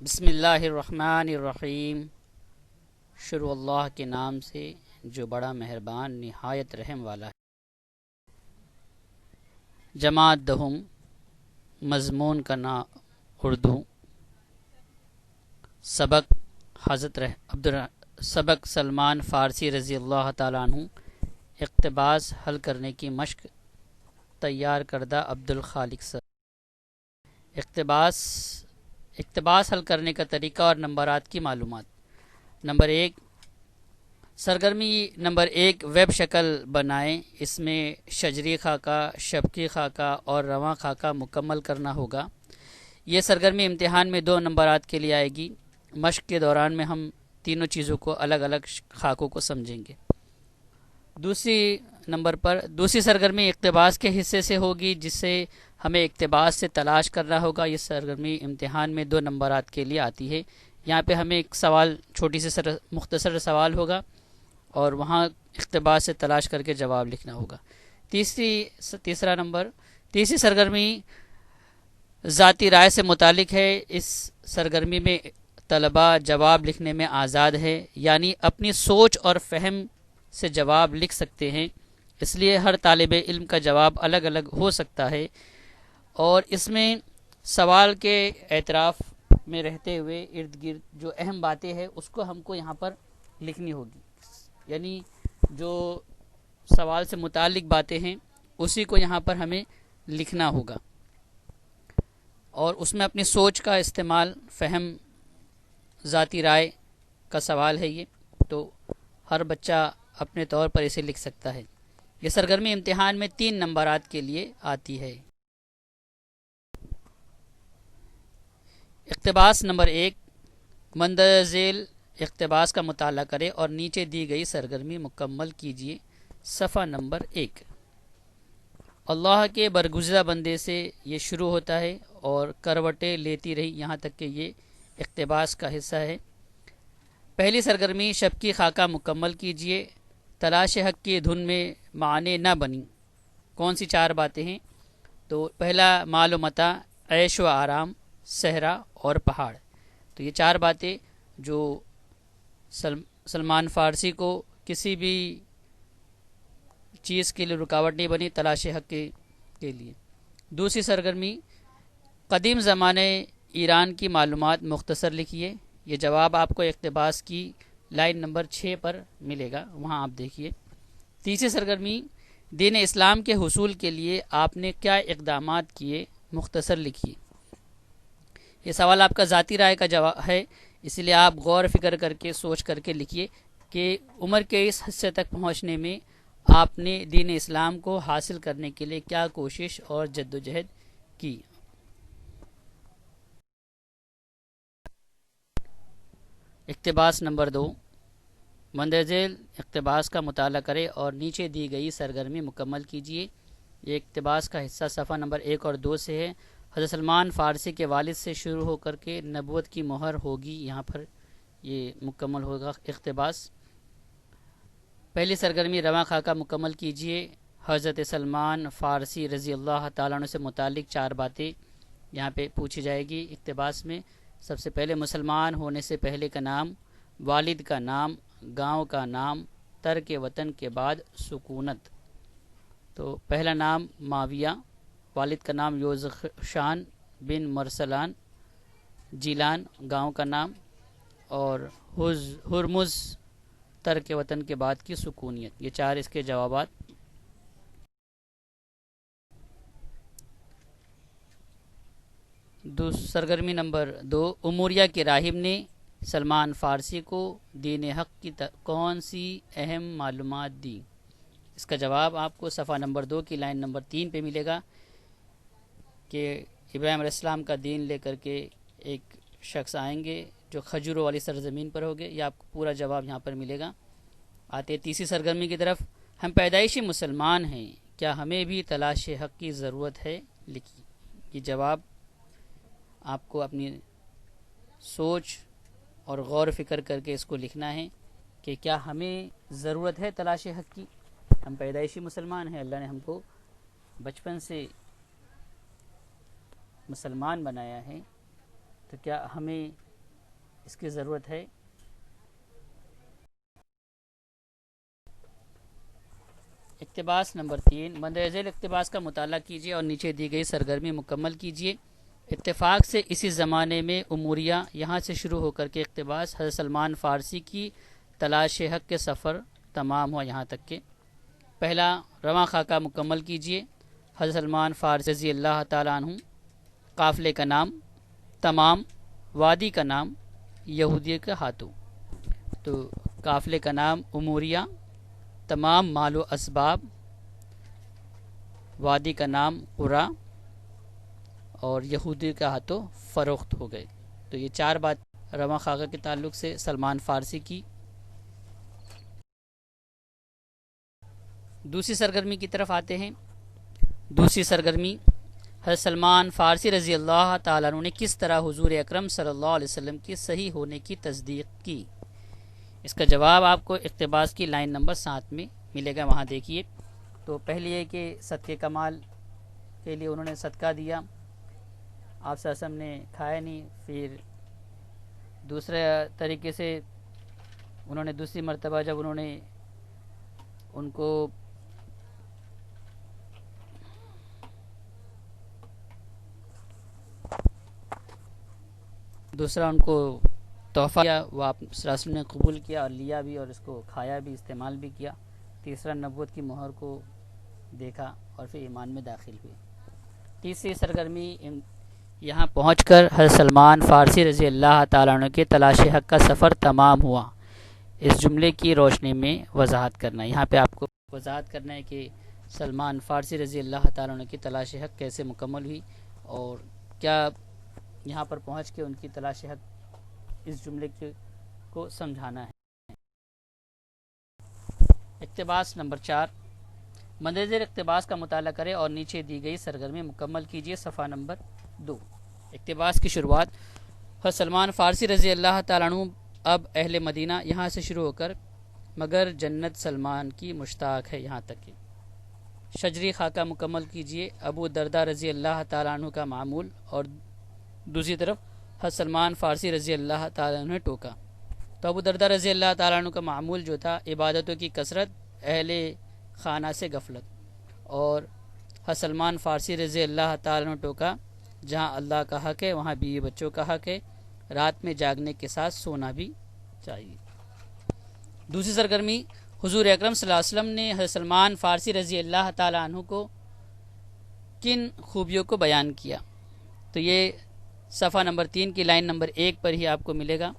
بسم اللہ الرحمن الرحیم۔ شروع اللہ کے نام سے جو بڑا مہربان نہایت رحم والا ہے۔ جماعت دہم مضمون کا نام اردو۔ سبق سلمان فارسی رضی اللہ تعالیٰ عنہ۔ اقتباس حل کرنے کی مشق تیار کردہ عبدالخالق سر۔ اقتباس حل کرنے کا طریقہ اور نمبرات کی معلومات۔ نمبر 1، سرگرمی نمبر 1، ویب شکل بنائیں۔ اس میں شجری خاکہ، شبکی خاکہ اور رواں خاکہ مکمل کرنا ہوگا۔ یہ سرگرمی امتحان میں 2 نمبرات کے لیے آئے گی۔ مشق کے دوران میں ہم تینوں چیزوں کو الگ الگ خاکوں کو سمجھیں گے۔ دوسری سرگرمی اقتباس کے حصے سے ہوگی، جس سے ہمیں اقتباس سے تلاش کرنا ہوگا۔ یہ سرگرمی امتحان میں 2 نمبرات کے لیے آتی ہے۔ یہاں پہ ہمیں ایک سوال، چھوٹی سی مختصر سوال ہوگا اور وہاں اقتباس سے تلاش کر کے جواب لکھنا ہوگا۔ تیسری سرگرمی ذاتی رائے سے متعلق ہے۔ اس سرگرمی میں طلباء جواب لکھنے میں آزاد ہے، یعنی اپنی سوچ اور فہم سے جواب لکھ سکتے ہیں۔ اس لیے ہر طالب علم کا جواب الگ الگ ہو سکتا ہے، اور اس میں سوال کے اعتراف میں رہتے ہوئے ارد گرد جو اہم باتیں ہیں اس کو ہم کو یہاں پر لکھنی ہوگی، یعنی جو سوال سے متعلق باتیں ہیں اسی کو یہاں پر ہمیں لکھنا ہوگا، اور اس میں اپنی سوچ کا استعمال، فہم، ذاتی رائے کا سوال ہے یہ، تو ہر بچہ اپنے طور پر اسے لکھ سکتا ہے۔ یہ سرگرمی امتحان میں 3 نمبرات کے لیے آتی ہے۔ اقتباس نمبر 1، مندرجہ ذیل اقتباس کا مطالعہ کریں اور نیچے دی گئی سرگرمی مکمل کیجیے۔ صفحہ نمبر 1۔ اللہ کے برگزیدہ بندے سے یہ شروع ہوتا ہے اور کروٹیں لیتی رہی یہاں تک کہ یہ اقتباس کا حصہ ہے۔ پہلی سرگرمی شبکی خاکہ مکمل کیجیے۔ تلاش حق کی دھن میں معنی نہ بنی۔ کون سی 4 باتیں ہیں؟ تو پہلا، مال و متاع، عیش و آرام، صحرا اور پہاڑ۔ تو یہ 4 باتیں جو سلمان فارسی کو کسی بھی چیز کے لیے رکاوٹ نہیں بنی تلاش حق کے لیے۔ دوسری سرگرمی، قدیم زمانے ایران کی معلومات مختصر لکھیے۔ یہ جواب آپ کو اقتباس کی لائن نمبر 6 پر ملے گا، وہاں آپ دیکھیے۔ تیسری سرگرمی، دین اسلام کے حصول کے لیے آپ نے کیا اقدامات کیے، مختصر لکھیے۔ یہ سوال آپ کا ذاتی رائے کا جواب ہے، اس لیے آپ غور فکر کر کے سوچ کر کے لکھیے کہ عمر کے اس حصے تک پہنچنے میں آپ نے دین اسلام کو حاصل کرنے کے لیے کیا کوشش اور جدوجہد کی۔ اقتباس نمبر 2، مندرجہ ذیل اقتباس کا مطالعہ کریں اور نیچے دی گئی سرگرمی مکمل کیجیے۔ یہ اقتباس کا حصہ صفحہ نمبر 1 اور 2 سے ہے۔ حضرت سلمان فارسی کے والد سے شروع ہو کر کے نبوت کی مہر ہوگی، یہاں پر یہ مکمل ہوگا اقتباس۔ پہلی سرگرمی رواں خاکہ مکمل کیجیے۔ حضرت سلمان فارسی رضی اللہ تعالیٰ عنہ سے متعلق 4 باتیں یہاں پہ پوچھی جائے گی اقتباس میں۔ سب سے پہلے، مسلمان ہونے سے پہلے کا نام، والد کا نام، گاؤں کا نام، ترک وطن کے بعد سکونت۔ تو پہلا نام معاویہ، والد کا نام یوزخشان بن مرسلان جیلان، گاؤں کا نام، اور ہرمز، ترک وطن کے بعد کی سکونیت۔ یہ 4 اس کے جوابات۔ سرگرمی نمبر 2، اموریہ کے راہب نے سلمان فارسی کو دین حق کی کون سی اہم معلومات دی؟ اس کا جواب آپ کو صفحہ نمبر 2 کی لائن نمبر 3 پہ ملے گا کہ ابراہیم علیہ السلام کا دین لے کر کے ایک شخص آئیں گے جو کھجوروں والی سرزمین پر ہوگے۔ یہ آپ کو پورا جواب یہاں پر ملے گا۔ آتے تیسری سرگرمی کی طرف، ہم پیدائشی مسلمان ہیں، کیا ہمیں بھی تلاش حق کی ضرورت ہے، لکھیے۔ یہ جواب آپ کو اپنی سوچ اور غور فکر کر کے اس کو لکھنا ہے کہ کیا ہمیں ضرورت ہے تلاش حق کی۔ ہم پیدائشی مسلمان ہیں، اللہ نے ہم کو بچپن سے مسلمان بنایا ہے، تو کیا ہمیں اس کی ضرورت ہے۔ اقتباس نمبر 3، مندرجہ ذیل اقتباس کا مطالعہ کیجیے اور نیچے دی گئی سرگرمی مکمل کیجیے۔ اتفاق سے اسی زمانے میں اموریہ یہاں سے شروع ہو کر کے اقتباس حضرت سلمان فارسی کی تلاش حق کے سفر تمام ہوا یہاں تک کہ پہلا رواں خاکہ مکمل کیجیے۔ حضرت سلمان فارسی رضی اللہ تعالیٰ عنہ، قافلے کا نام تمام، وادی کا نام یہودی کے ہاتھوں۔ تو قافلے کا نام اموریہ، تمام مال و اسباب، وادی کا نام قرا، اور یہودی کے ہاتھوں فروخت ہو گئے۔ تو یہ 4 بات رواں خاکہ کے تعلق سے سلمان فارسی کی۔ دوسری سرگرمی کی طرف آتے ہیں۔ دوسری سرگرمی، حضرت سلمان فارسی رضی اللہ تعالیٰ عنہ نے کس طرح حضور اکرم صلی اللہ علیہ وسلم کی صحیح ہونے کی تصدیق کی؟ اس کا جواب آپ کو اقتباس کی لائن نمبر 7 میں ملے گا، وہاں دیکھیے۔ تو پہلی ہے کہ صدقے کمال کے لیے انہوں نے صدقہ دیا، آپ صلی اللہ علیہ وسلم نے کھایا نہیں۔ پھر دوسرے طریقے سے انہوں نے دوسری مرتبہ جب انہوں نے ان کو دوسرا ان کو تحفہ دیا، وہ آپ صلی اللہ علیہ وسلم نے قبول کیا اور لیا بھی، اور اس کو کھایا بھی، استعمال بھی کیا۔ تیسرا نبوت کی مہر کو دیکھا اور پھر ایمان میں داخل ہوئے۔ تیسری سرگرمی، یہاں پہنچ کر حضرت سلمان فارسی رضی اللہ تعالیٰ عنہ کے تلاش حق کا سفر تمام ہوا۔ اس جملے کی روشنی میں وضاحت کرنا ہے، یہاں پہ آپ کو وضاحت کرنا ہے کہ سلمان فارسی رضی اللہ تعالیٰ عنہ کی تلاش حق کیسے مکمل ہوئی، اور کیا یہاں پر پہنچ کے ان کی تلاش حق اس جملے کو سمجھانا ہے۔ اقتباس نمبر 4، مندرجہ ذیل اقتباس کا مطالعہ کریں اور نیچے دی گئی سرگرمی مکمل کیجیے، صفحہ نمبر 2۔ اقتباس کی شروعات، حضرت سلمان فارسی رضی اللہ تعالیٰ عنہ اب اہل مدینہ یہاں سے شروع ہو کر مگر جنت سلمان کی مشتاق ہے یہاں تک کہ شجری خاکہ مکمل کیجیے۔ ابو دردہ رضی اللہ تعالیٰ عنہ کا معمول، اور دوسری طرف حضرت سلمان فارسی رضی اللہ تعالیٰ عنہ نے ٹوکا۔ تو ابو دردہ رضی اللہ تعالیٰ عنہ کا معمول جو تھا عبادتوں کی کثرت، اہل خانہ سے غفلت، اور حضرت سلمان فارسی رضی اللہ تعالیٰ عنہ ٹوکا جہاں اللہ کا حق ہے وہاں بیوی بچوں کا حق ہے، رات میں جاگنے کے ساتھ سونا بھی چاہیے۔ دوسری سرگرمی، حضور اکرم صلی اللہ علیہ وسلم نے حضرت سلمان فارسی رضی اللہ تعالیٰ عنہ کو کن خوبیوں کو بیان کیا؟ تو یہ صفحہ نمبر 3 کی لائن نمبر 1 پر ہی آپ کو ملے گا،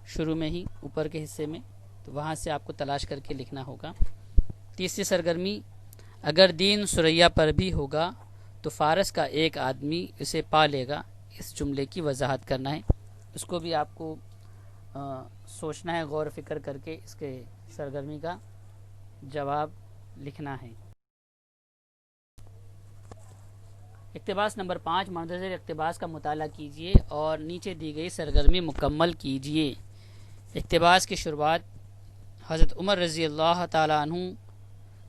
شروع میں ہی اوپر کے حصے میں، تو وہاں سے آپ کو تلاش کر کے لکھنا ہوگا۔ تیسری سرگرمی، اگر دین ثریا پر بھی ہوگا تو فارس کا ایک آدمی اسے پا لے گا، اس جملے کی وضاحت کرنا ہے۔ اس کو بھی آپ کو سوچنا ہے، غور و فکر کر کے اس کے سرگرمی کا جواب لکھنا ہے۔ اقتباس نمبر 5، مندرجہ ذیل اقتباس کا مطالعہ کیجیے اور نیچے دی گئی سرگرمی مکمل کیجیے۔ اقتباس کی شروعات، حضرت عمر رضی اللہ تعالیٰ عنہ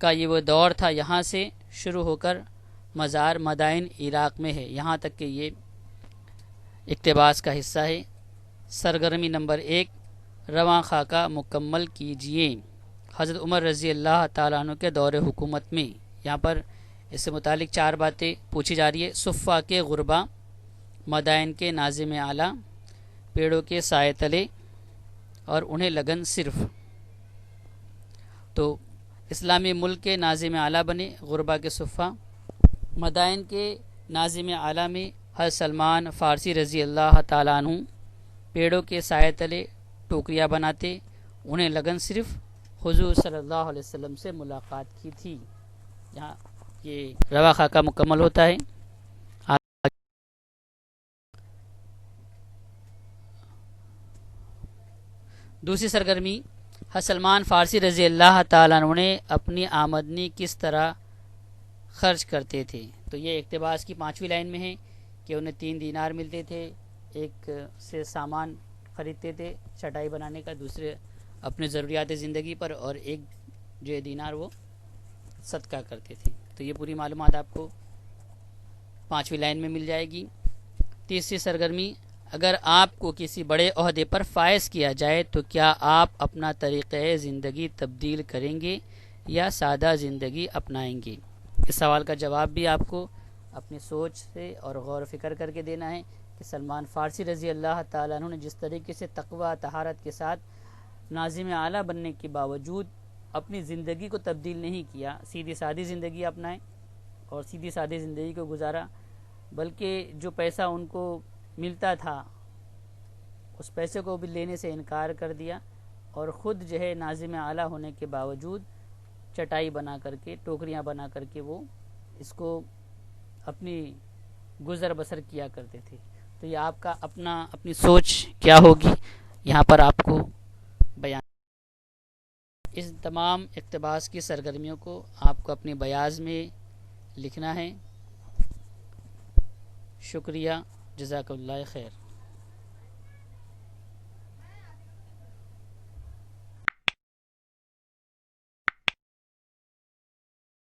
کا یہ وہ دور تھا، یہاں سے شروع ہو کر مزار مدائن عراق میں ہے، یہاں تک کہ یہ اقتباس کا حصہ ہے۔ سرگرمی نمبر 1، رواں خاکہ مکمل کیجیے۔ حضرت عمر رضی اللہ تعالیٰ عنہ کے دور حکومت میں، یہاں پر اس سے متعلق 4 باتیں پوچھی جا رہی ہے۔ صفہ کے غربا، مدائن کے ناظم اعلیٰ، پیڑوں کے سائے تلے، اور انہیں لگن صرف۔ تو اسلامی ملک کے ناظم اعلیٰ بنے غربا کے صفہ، مدائن کے ناظم اعلیٰ میں حضرت سلمان فارسی رضی اللہ تعالیٰ عنہ پیڑوں کے سائے تلے ٹوکریاں بناتے، انہیں لگن صرف حضور صلی اللہ علیہ وسلم سے ملاقات کی تھی۔ یہاں یہ رواں خاکہ مکمل ہوتا ہے۔ دوسری سرگرمی، حضرت سلمان فارسی رضی اللہ تعالیٰ عنہ نے اپنی آمدنی کس طرح خرچ کرتے تھے؟ تو یہ اقتباس کی 5ویں لائن میں ہے کہ انہیں 3 دینار ملتے تھے، ایک سے سامان خریدتے تھے چٹائی بنانے کا، دوسرے اپنے ضروریات زندگی پر، اور ایک جو دینار وہ صدقہ کرتے تھے۔ تو یہ پوری معلومات آپ کو 5ویں لائن میں مل جائے گی۔ تیسری سرگرمی، اگر آپ کو کسی بڑے عہدے پر فائز کیا جائے تو کیا آپ اپنا طریقۂ زندگی تبدیل کریں گے یا سادہ زندگی اپنائیں گے؟ اس سوال کا جواب بھی آپ کو اپنی سوچ سے اور غور و فکر کر کے دینا ہے کہ سلمان فارسی رضی اللہ تعالیٰ عنہ نے جس طریقے سے تقوی طہارت کے ساتھ ناظم اعلیٰ بننے کے باوجود اپنی زندگی کو تبدیل نہیں کیا، سیدھی سادی زندگی اپنائیں اور سیدھی سادی زندگی کو گزارا، بلکہ جو پیسہ ان کو ملتا تھا اس پیسے کو بھی لینے سے انکار کر دیا اور خود جو ہے ناظم اعلیٰ ہونے کے باوجود چٹائی بنا کر کے، ٹوکریاں بنا کر کے وہ اس کو اپنی گزر بسر کیا کرتے تھے۔ تو یہ آپ کا اپنی سوچ کیا ہوگی یہاں پر آپ کو بیان۔ اس تمام اقتباس کی سرگرمیوں کو آپ کو اپنے بیاض میں لکھنا ہے۔ شکریہ، جزاک اللہ خیر۔